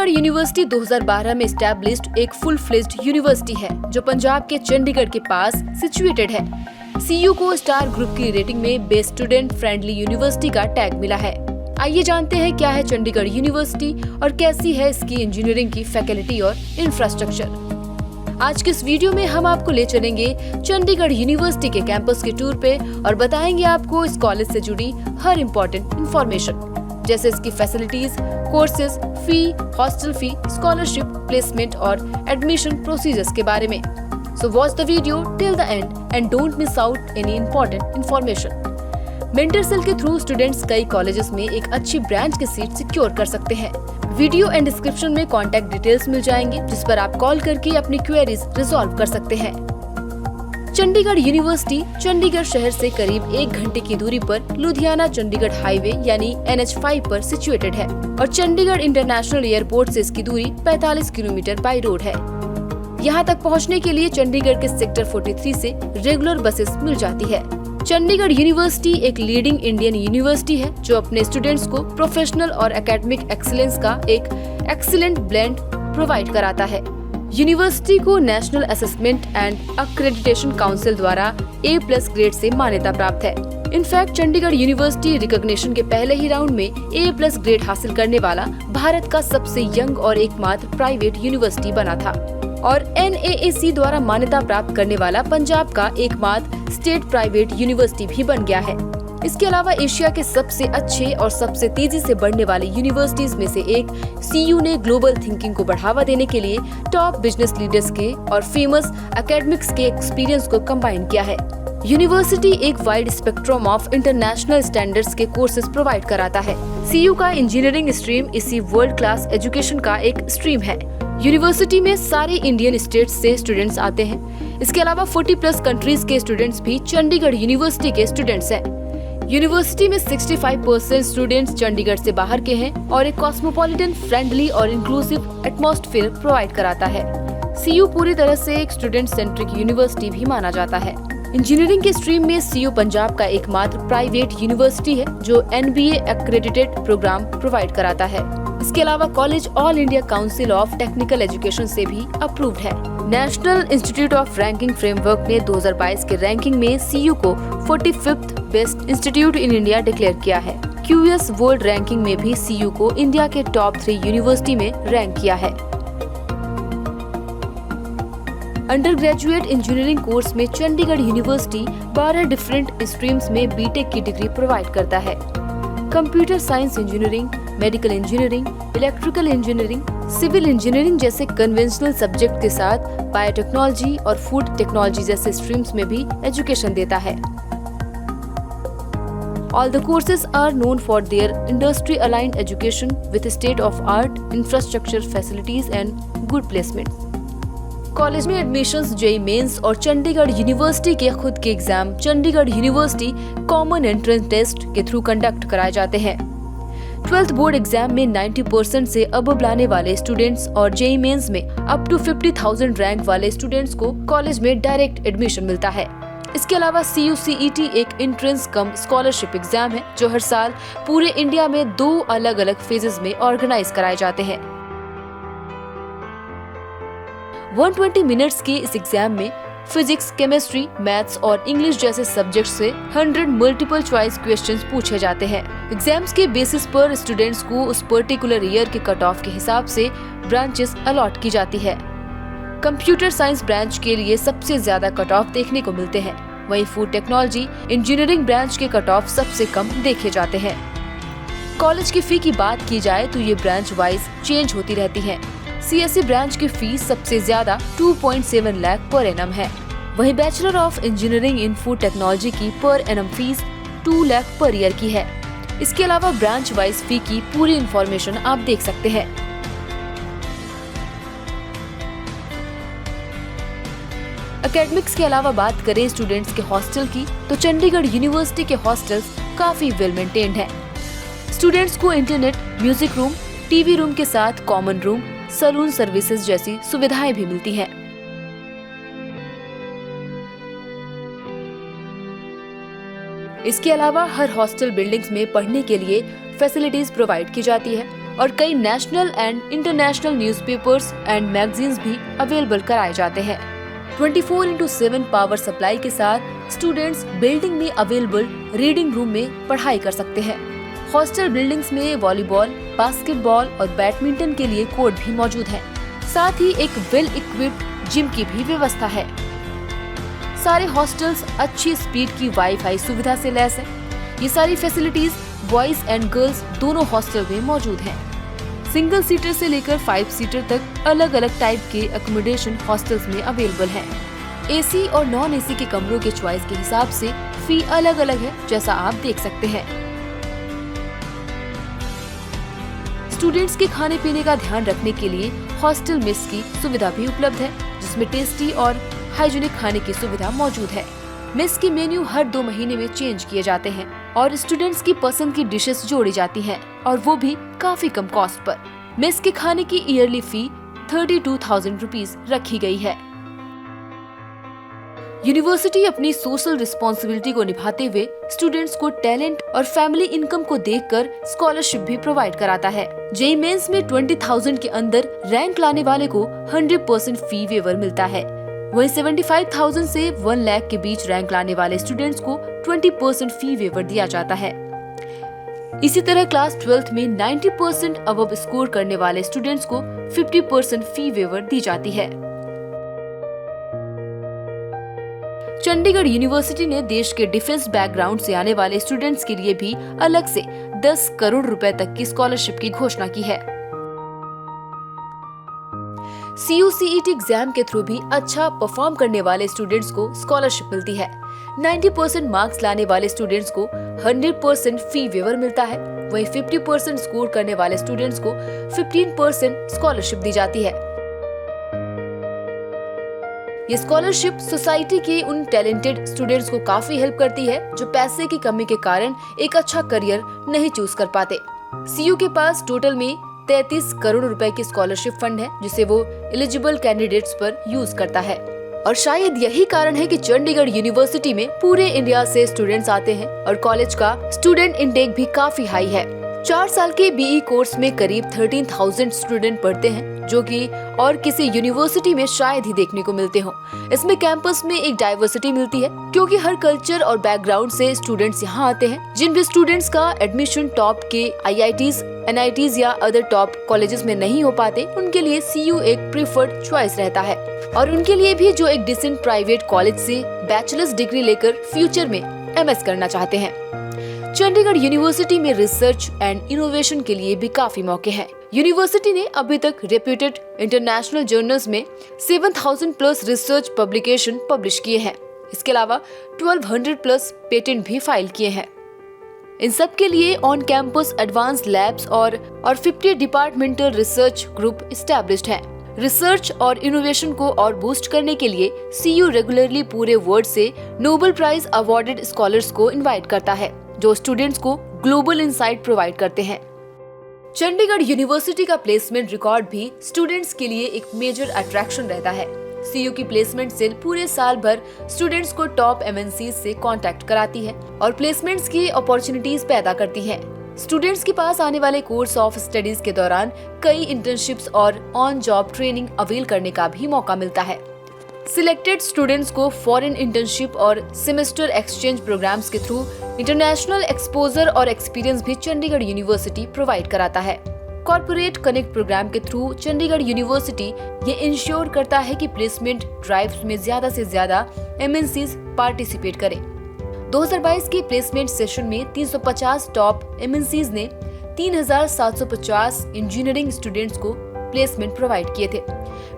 Chandigarh university 2012 में established एक full fledged university है जो पंजाब के चंडीगढ़ के पास सिचुएटेड है। सीयू को स्टार ग्रुप की रेटिंग में बेस्ट स्टूडेंट फ्रेंडली यूनिवर्सिटी का टैग मिला है। आइए जानते हैं क्या है चंडीगढ़ यूनिवर्सिटी और कैसी है इसकी इंजीनियरिंग की फैकल्टी और इंफ्रास्ट्रक्चर। आज के इस वीडियो में हम आपको ले चलेंगे चंडीगढ़ यूनिवर्सिटी के कैंपस के टूर पे और बताएंगे आपको इस कॉलेज से जुड़ी हर इम्पोर्टेंट इंफॉर्मेशन, जैसे इसकी फैसिलिटीज, कोर्सेज, फी, हॉस्टल फी, स्कॉलरशिप, प्लेसमेंट और एडमिशन प्रोसीजर्स के बारे में। So watch the video till the end and don't miss out any important information. Mentor cell के थ्रू स्टूडेंट्स कई कॉलेजेस में एक अच्छी ब्रांच की सीट सिक्योर कर सकते हैं। वीडियो एंड डिस्क्रिप्शन में कॉन्टैक्ट डिटेल्स मिल जाएंगे जिस पर आप कॉल करके अपनी क्वेरीज रिजॉल्व कर सकते हैं। चंडीगढ़ यूनिवर्सिटी चंडीगढ़ शहर से करीब 1 घंटे की दूरी पर लुधियाना चंडीगढ़ हाईवे यानी NH5 पर सिचुएटेड है और चंडीगढ़ इंटरनेशनल एयरपोर्ट से इसकी दूरी 45 किलोमीटर बाई रोड है। यहाँ तक पहुँचने के लिए चंडीगढ़ के सेक्टर 43 से रेगुलर बसेस मिल जाती है। चंडीगढ़ यूनिवर्सिटी एक लीडिंग इंडियन यूनिवर्सिटी है जो अपने स्टूडेंट्स को प्रोफेशनल और एकेडमिक एक्सीलेंस का एक एक्सीलेंट ब्लेंड प्रोवाइड कराता है। यूनिवर्सिटी को national assessment and accreditation council द्वारा A+ ग्रेड से मान्यता प्राप्त है। इनफैक्ट चंडीगढ़ यूनिवर्सिटी रिकॉग्निशन के पहले ही राउंड में A+ ग्रेड हासिल करने वाला भारत का सबसे यंग और एकमात्र प्राइवेट यूनिवर्सिटी बना था और NAAC द्वारा मान्यता प्राप्त करने वाला पंजाब का एकमात्र स्टेट प्राइवेट यूनिवर्सिटी भी बन गया है। इसके अलावा एशिया के सबसे अच्छे और सबसे तेजी से बढ़ने वाले यूनिवर्सिटीज में से एक CU ने ग्लोबल थिंकिंग को बढ़ावा देने के लिए टॉप बिजनेस लीडर्स के और फेमस एकेडमिक्स के एक्सपीरियंस को कंबाइन किया है। यूनिवर्सिटी एक wide spectrum of international standards के कोर्सेज प्रोवाइड कराता है। CU का इंजीनियरिंग स्ट्रीम इसी वर्ल्ड क्लास एजुकेशन का एक स्ट्रीम है। यूनिवर्सिटी में सारे इंडियन स्टेट्स से स्टूडेंट्स आते हैं। इसके अलावा 40+ कंट्रीज के स्टूडेंट्स भी चंडीगढ़ यूनिवर्सिटी के स्टूडेंट्स हैं। यूनिवर्सिटी में 65% स्टूडेंट्स चंडीगढ़ से बाहर के हैं और एक कॉस्मोपॉलिटन, फ्रेंडली और इंक्लूसिव एटमॉस्फेयर प्रोवाइड कराता है। CU पूरी तरह से एक स्टूडेंट सेंट्रिक यूनिवर्सिटी भी माना जाता है। इंजीनियरिंग के स्ट्रीम में CU पंजाब का एकमात्र प्राइवेट यूनिवर्सिटी है जो NBA एक्रेडिटेड प्रोग्राम प्रोवाइड कराता है। इसके अलावा college all India council of technical education से भी अप्रूव्ड है। National institute of ranking framework ने 2022 के रैंकिंग में CU को 45th best institute in India declare किया है। QS वर्ल्ड रैंकिंग में भी CU को इंडिया के टॉप 3 यूनिवर्सिटी में रैंक किया है। अंडर ग्रेजुएट इंजीनियरिंग कोर्स में चंडीगढ़ यूनिवर्सिटी 12 डिफरेंट स्ट्रीम्स में BTech की डिग्री प्रोवाइड करता है। Computer science engineering, medical engineering, electrical engineering, civil engineering जैसे कन्वेंशनल सब्जेक्ट के साथ बायोटेक्नोलॉजी और फूड टेक्नोलॉजी जैसे स्ट्रीम्स में भी एजुकेशन देता है। All the courses are known for their industry-aligned education with state-of-art infrastructure facilities and good placements. College में एडमिशंस, JEE मेंस और चंडीगढ़ यूनिवर्सिटी के खुद के exam Chandigarh university common entrance test के थ्रू कंडक्ट कराए जाते हैं। 12th बोर्ड एग्जाम में 90% से अबव लाने वाले स्टूडेंट्स और JEE मेंस में अप टू 50,000 रैंक वाले स्टूडेंट्स को कॉलेज में डायरेक्ट एडमिशन मिलता है। इसके अलावा CUCET एक एंट्रेंस कम स्कॉलरशिप एग्जाम है जो हर साल पूरे इंडिया में 2 अलग अलग फेजेस में ऑर्गेनाइज कराए जाते हैं। 120 मिनट्स के इस एग्जाम में फिजिक्स, केमिस्ट्री, मैथ्स और इंग्लिश जैसे सब्जेक्ट से 100 मल्टीपल चॉइस क्वेश्चंस पूछे जाते हैं। एग्जाम्स के बेसिस पर स्टूडेंट्स को उस पर्टिकुलर ईयर के कट ऑफ के हिसाब से ब्रांचेस अलॉट की जाती है। कंप्यूटर साइंस ब्रांच के लिए सबसे ज्यादा कट ऑफ देखने को मिलते हैं, वहीं फूड टेक्नोलॉजी, इंजीनियरिंग ब्रांच के कट ऑफ सबसे कम देखे जाते हैं। कॉलेज की फी की बात की जाए तो ये ब्रांच वाइज चेंज होती रहती है। CSE ब्रांच की फीस सबसे ज्यादा 2.7 लाख पर एनम है, वहीं bachelor of engineering in food technology की per annum fees 2 lakh per year की है। इसके अलावा ब्रांच वाइज फी की पूरी इंफॉर्मेशन आप देख सकते हैं। एकेडमिक्स के अलावा बात करें स्टूडेंट्स के हॉस्टल की तो चंडीगढ़ यूनिवर्सिटी के हॉस्टल्स काफी वेल मेंटेन्ड हैं। स्टूडेंट्स को internet, music room, TV room के साथ कॉमन रूम, सलून सर्विसेज जैसी सुविधाएं भी मिलती हैं। इसके अलावा हर हॉस्टल बिल्डिंग्स में पढ़ने के लिए फैसिलिटीज प्रोवाइड की जाती है और कई national and international newspapers and magazines भी अवेलेबल कराए जाते हैं। 24/7 पावर सप्लाई के साथ स्टूडेंट्स बिल्डिंग में अवेलेबल रीडिंग रूम में पढ़ाई कर सकते हैं। हॉस्टल बिल्डिंग्स में वॉलीबॉल, बास्केटबॉल और बैडमिंटन के लिए कोर्ट भी मौजूद है। साथ ही एक वेल इक्विप्ड जिम की भी व्यवस्था है। सारे हॉस्टल्स अच्छी स्पीड की वाईफाई सुविधा से लैस है। ये सारी फैसिलिटीज बॉयज एंड गर्ल्स दोनों हॉस्टल में मौजूद हैं। सिंगल सीटर से लेकर 5 सीटर तक अलग अलग टाइप के अकोमोडेशन हॉस्टल्स में अवेलेबल है। एसी और नॉन एसी के कमरों के चॉइस के हिसाब से फी अलग अलग है, जैसा आप देख सकते हैं। स्टूडेंट्स के खाने पीने का ध्यान रखने के लिए हॉस्टल मेस की सुविधा भी उपलब्ध है, जिसमें टेस्टी और हाइजीनिक खाने की सुविधा मौजूद है। मेस की मेन्यू हर 2 महीने में चेंज किए जाते हैं और स्टूडेंट्स की पसंद की डिशेस जोड़ी जाती हैं, और वो भी काफी कम कॉस्ट पर। मेस के खाने की ईयरली फी 32,000 रुपीज रखी गई है। यूनिवर्सिटी अपनी सोशल रिस्पॉन्सिबिलिटी को निभाते हुए स्टूडेंट्स को टैलेंट और फैमिली इनकम को देखकर स्कॉलरशिप भी प्रोवाइड कराता है। जेईई मेंस में 20,000 के अंदर रैंक लाने वाले को 100% फी वेवर मिलता है। वहीं 75,000 से 1 लाख के बीच रैंक लाने वाले स्टूडेंट्स को 20% फी वेवर दिया जाता है। इसी तरह क्लास 12th में 90% अबव स्कोर करने वाले स्टूडेंट्स को 50% फी वेवर दी जाती है। चंडीगढ़ यूनिवर्सिटी ने देश के डिफेंस बैकग्राउंड से आने वाले स्टूडेंट्स के लिए भी अलग से 10 करोड़ रुपए तक की स्कॉलरशिप की घोषणा की है। CUCET एग्जाम के थ्रू भी अच्छा परफॉर्म करने वाले स्टूडेंट्स को स्कॉलरशिप मिलती है। 90% मार्क्स लाने वाले स्टूडेंट्स को 100% फी वेवर मिलता है। वहीं 50% स्कोर करने वाले स्टूडेंट्स को 15% स्कॉलरशिप दी जाती है। ये स्कॉलरशिप सोसाइटी के उन टैलेंटेड स्टूडेंट्स को काफी हेल्प करती है जो पैसे की कमी के कारण एक अच्छा करियर नहीं चूज कर पाते। CU के पास टोटल में 33 करोड़ रुपए की स्कॉलरशिप फंड है, जिसे वो एलिजिबल कैंडिडेट्स पर यूज करता है। और शायद यही कारण है कि चंडीगढ़ यूनिवर्सिटी में पूरे इंडिया से स्टूडेंट्स आते हैं और कॉलेज का स्टूडेंट इंटेक भी काफी हाई है। 4 साल के BE कोर्स में करीब 13,000 स्टूडेंट पढ़ते हैं, जो कि और किसी यूनिवर्सिटी में शायद ही देखने को मिलते हो। इसमें कैंपस में एक डाइवर्सिटी मिलती है, क्योंकि हर कल्चर और बैकग्राउंड से स्टूडेंट्स यहाँ आते हैं। जिन भी स्टूडेंट्स का एडमिशन टॉप के IITs, NITs या अदर टॉप कॉलेजेस में नहीं हो पाते, उनके लिए CU एक प्रीफर्ड चॉइस रहता है। और उनके लिए भी जो एक डिसेंट प्राइवेट कॉलेज से बैचलर्स डिग्री लेकर फ्यूचर में MS करना चाहते हैं। चंडीगढ़ यूनिवर्सिटी में रिसर्च एंड इनोवेशन के लिए भी काफी मौके हैं। यूनिवर्सिटी ने अभी तक रेप्यूटेड इंटरनेशनल जर्नल्स में 7,000 प्लस रिसर्च पब्लिकेशन पब्लिश किए हैं। इसके अलावा 1200 प्लस पेटेंट भी फाइल किए हैं। इन सब के लिए ऑन कैंपस एडवांस लैब्स और 50 डिपार्टमेंटल रिसर्च ग्रुप एस्टैब्लिश्ड हैं। रिसर्च और इनोवेशन को और बूस्ट करने के लिए CU रेगुलरली पूरे वर्ल्ड से नोबेल प्राइज अवार्डेड स्कॉलर्स को इनवाइट करता है, जो स्टूडेंट्स को ग्लोबल इंसाइट प्रोवाइड करते हैं। चंडीगढ़ यूनिवर्सिटी का प्लेसमेंट रिकॉर्ड भी स्टूडेंट्स के लिए एक मेजर अट्रैक्शन रहता है। CU की प्लेसमेंट सेल पूरे साल भर स्टूडेंट्स को टॉप MNCs से कांटेक्ट कराती है और प्लेसमेंट्स की अपॉर्चुनिटीज पैदा करती है। स्टूडेंट्स के पास आने वाले कोर्स ऑफ स्टडीज के दौरान कई इंटर्नशिप्स और ऑन जॉब ट्रेनिंग अवेल करने का भी मौका मिलता है। सिलेक्टेड स्टूडेंट्स को फॉरेन इंटर्नशिप और सेमेस्टर एक्सचेंज प्रोग्राम्स के थ्रू इंटरनेशनल एक्सपोजर और एक्सपीरियंस भी चंडीगढ़ यूनिवर्सिटी प्रोवाइड कराता है। कॉर्पोरेट कनेक्ट प्रोग्राम के थ्रू चंडीगढ़ यूनिवर्सिटी ये इंश्योर करता है कि प्लेसमेंट ड्राइव्स में ज्यादा से ज्यादा MNCs पार्टिसिपेट करें। 2022 के प्लेसमेंट सेशन में 350 टॉप MNCs ने 3,750 इंजीनियरिंग स्टूडेंट्स को प्लेसमेंट प्रोवाइड किए थे।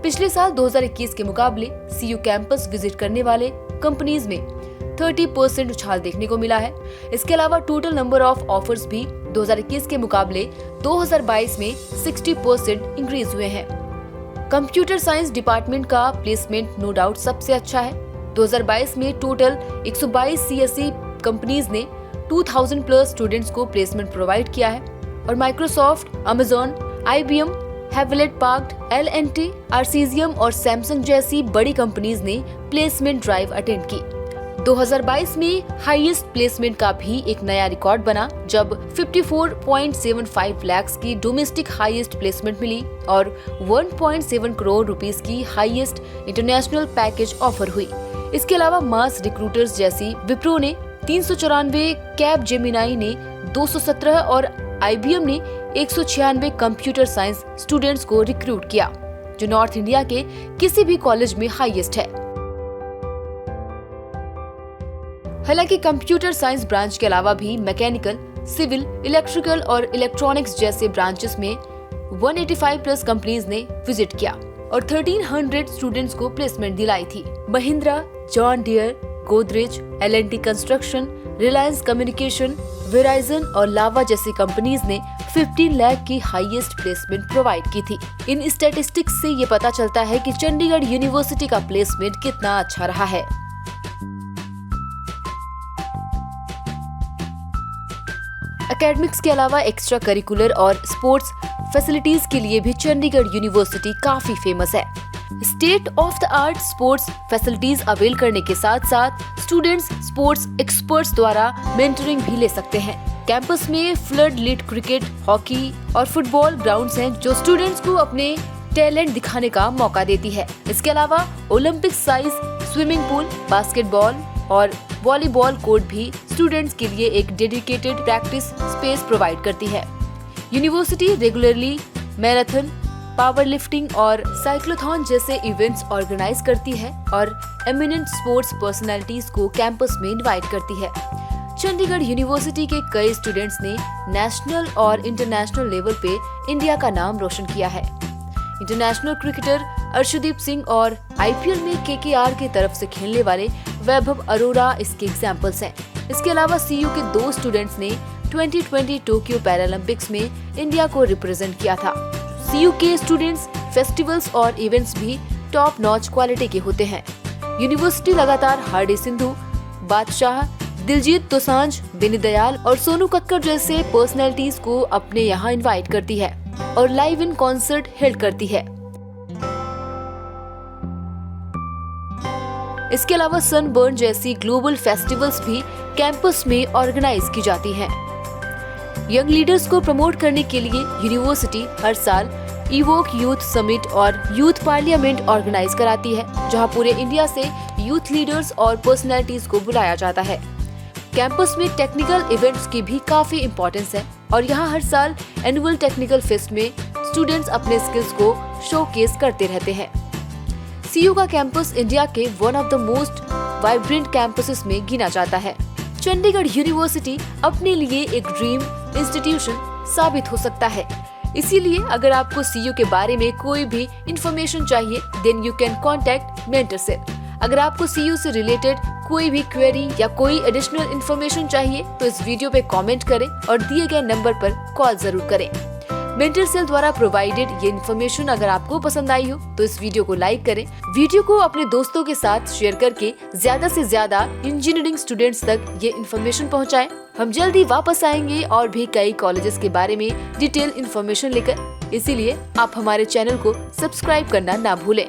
पिछले साल 2021 के मुकाबले CU कैंपस विजिट करने वाले कंपनीज में 30% उछाल देखने को मिला है। इसके अलावा टोटल नंबर ऑफ ऑफर्स भी 2021 के मुकाबले 2022 में 60% इंक्रीज हुए हैं। कंप्यूटर साइंस डिपार्टमेंट का प्लेसमेंट नो डाउट सबसे अच्छा है। 2022 में टोटल 122 CSE कंपनीज ने 2000 प्लस स्टूडेंट्स को प्लेसमेंट प्रोवाइड किया है और Microsoft, Amazon, IBM, Hewlett park, L&T, आर्सीजियम और सैमसंग जैसी बड़ी कंपनीज ने प्लेसमेंट ड्राइव अटेंड की। 2022 में हाईएस्ट प्लेसमेंट का भी एक नया रिकॉर्ड बना, जब 54.75 लाख की डोमेस्टिक हाईएस्ट प्लेसमेंट मिली और 1.7 करोड़ रुपीस की हाईएस्ट इंटरनेशनल पैकेज ऑफर हुई। इसके अलावा मास रिक्रूटर्स जैसी विप्रो ने 394, कैपजेमिनी ने 217 और IBM ने 196 कंप्यूटर साइंस स्टूडेंट्स को रिक्रूट किया, जो नॉर्थ इंडिया के किसी भी कॉलेज में हाईएस्ट है। हालांकि कंप्यूटर साइंस ब्रांच के अलावा भी मैकेनिकल, सिविल, इलेक्ट्रिकल और इलेक्ट्रॉनिक्स जैसे ब्रांचेस में 185 प्लस कंपनीज ने विजिट किया और 1300 स्टूडेंट्स को प्लेसमेंट दिलाई थी। Mahindra, John Deere, Godrej, L&T construction, Reliance communication, Verizon और लावा जैसी कंपनीज ने 15 लाख की हाईएस्ट प्लेसमेंट प्रोवाइड की थी। इन स्टैटिस्टिक्स से ये पता चलता है कि चंडीगढ़ यूनिवर्सिटी का प्लेसमेंट कितना अच्छा रहा है। एकेडमिक्स के अलावा एक्स्ट्रा करिकुलर और स्पोर्ट्स फैसिलिटीज के लिए भी चंडीगढ़ यूनिवर्सिटी काफी फेमस है। State of the art sports facilities avail करने के साथ साथ स्टूडेंट्स स्पोर्ट्स एक्सपर्ट्स द्वारा मेंटरिंग भी ले सकते हैं। कैंपस में फ्लड लिट क्रिकेट, हॉकी और फुटबॉल ग्राउंड्स हैं, जो स्टूडेंट्स को अपने टैलेंट दिखाने का मौका देती है। इसके अलावा Olympic size swimming pool, basketball और वॉलीबॉल कोर्ट भी स्टूडेंट्स के लिए एक डेडिकेटेड प्रैक्टिस स्पेस प्रोवाइड करती है। University regularly marathon, power lifting और साइक्लोथॉन जैसे इवेंट्स ऑर्गेनाइज करती है और एमिनेंट स्पोर्ट्स पर्सनालिटीज को कैंपस में इनवाइट करती है। चंडीगढ़ यूनिवर्सिटी के कई स्टूडेंट्स ने नेशनल और इंटरनेशनल लेवल पे इंडिया का नाम रोशन किया है। इंटरनेशनल क्रिकेटर अर्शदीप सिंह और IPL में KKR की तरफ से खेलने वाले वैभव अरोरा इसके एग्जाम्पल्स हैं। इसके अलावा CU के 2 स्टूडेंट्स ने 2020 टोक्यो पैरालंपिक्स में इंडिया को रिप्रेजेंट किया था। CU के स्टूडेंट्स फेस्टिवल्स और इवेंट्स भी टॉप नॉच क्वालिटी के होते हैं। यूनिवर्सिटी लगातार हार्डी सिंधु, बादशाह, दिलजीत दोसांझ, बेनी दयाल और सोनू कक्कड़ जैसे पर्सनैलिटीज को अपने यहाँ इनवाइट करती है और लाइव इन कॉन्सर्ट हेल्ड करती है। इसके अलावा सनबर्न जैसी ग्लोबल फेस्टिवल्स भी कैंपस में ऑर्गेनाइज की जाती हैं। यंग लीडर्स को प्रमोट करने के लिए यूनिवर्सिटी हर साल इवोक यूथ समिट और यूथ पार्लियामेंट ऑर्गेनाइज कराती है, जहां पूरे इंडिया से यूथ लीडर्स और पर्सनैलिटीज को बुलाया जाता है। कैंपस में टेक्निकल इवेंट्स की भी काफी इम्पोर्टेंस है और यहाँ हर साल एनुअल टेक्निकल फेस्ट में स्टूडेंट्स अपने स्किल्स को शोकेस करते रहते हैं। CU का कैंपस इंडिया के one of the most vibrant campuses में गिना जाता है। चंडीगढ़ यूनिवर्सिटी अपने लिए एक ड्रीम इंस्टीट्यूशन साबित हो सकता है। इसीलिए अगर आपको CU के बारे में कोई भी इंफॉर्मेशन चाहिए, then you can contact mentor cell. अगर आपको CU से रिलेटेड कोई भी क्वेरी या कोई एडिशनल इन्फॉर्मेशन चाहिए तो इस वीडियो पे कमेंट करें और दिए गए नंबर पर कॉल जरूर करें। मेंटर सेल द्वारा प्रोवाइडेड ये इन्फॉर्मेशन अगर आपको पसंद आई हो तो इस वीडियो को लाइक करें, वीडियो को अपने दोस्तों के साथ शेयर करके ज्यादा से ज्यादा इंजीनियरिंग स्टूडेंट्स तक ये इन्फॉर्मेशन पहुंचाएं। हम जल्दी वापस आएंगे और भी कई कॉलेजेस के बारे में डिटेल इन्फॉर्मेशन लेकर, इसीलिए आप हमारे चैनल को सब्सक्राइब करना ना भूलें।